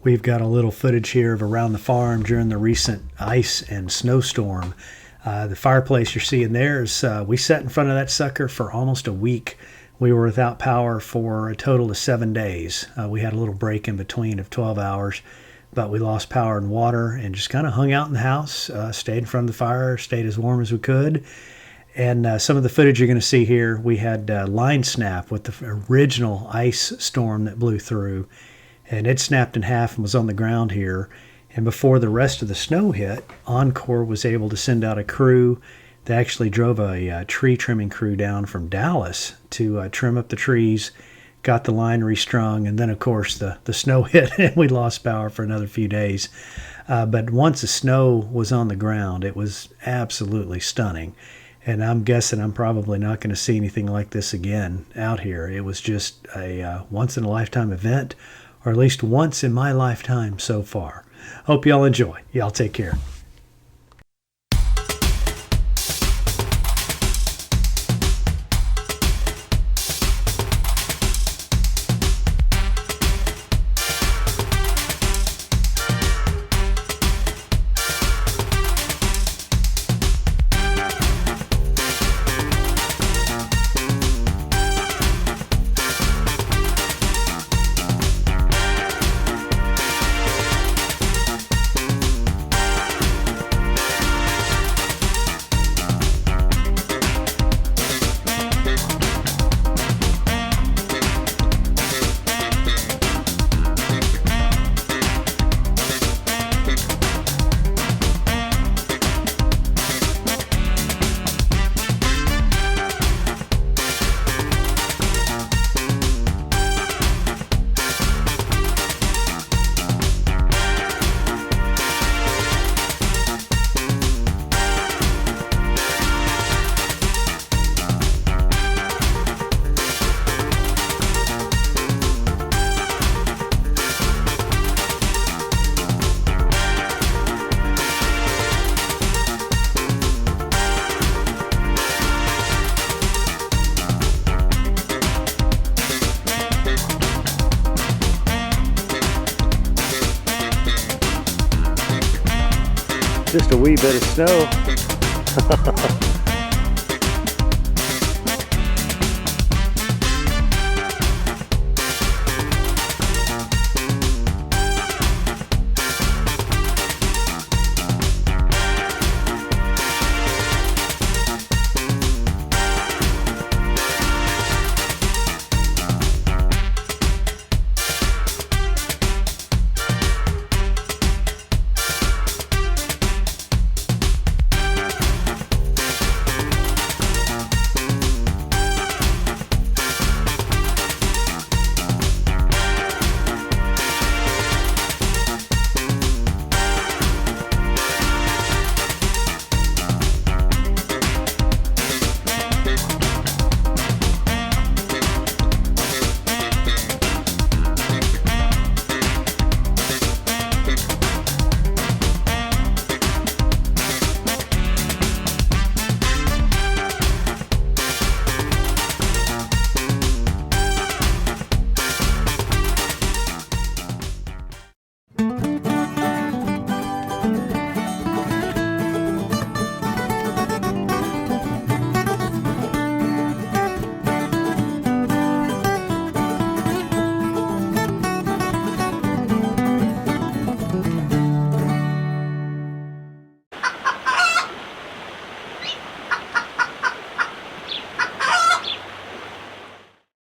We've got a little footage here of around the farm during the recent ice and snowstorm. The fireplace you're seeing there is, we sat in front of that sucker for almost a week. We were without power for a total of 7 days. We had a little break in between of 12 hours, but we lost power and water and just kind of hung out in the house, stayed in front of the fire, stayed as warm as we could. And some of the footage you're going to see here, we had line snap with the original ice storm that blew through. And it snapped in half and was on the ground here. And before the rest of the snow hit, Encore was able to send out a crew. They actually drove a tree trimming crew down from Dallas to trim up the trees, got the line restrung, and then, of course, the snow hit and we lost power for another few days. But once the snow was on the ground, it was absolutely stunning. And I'm guessing I'm probably not going to see anything like this again out here. It was just a once-in-a-lifetime event, or at least once in my lifetime so far. Hope y'all enjoy. Y'all take care. Just a wee bit of snow.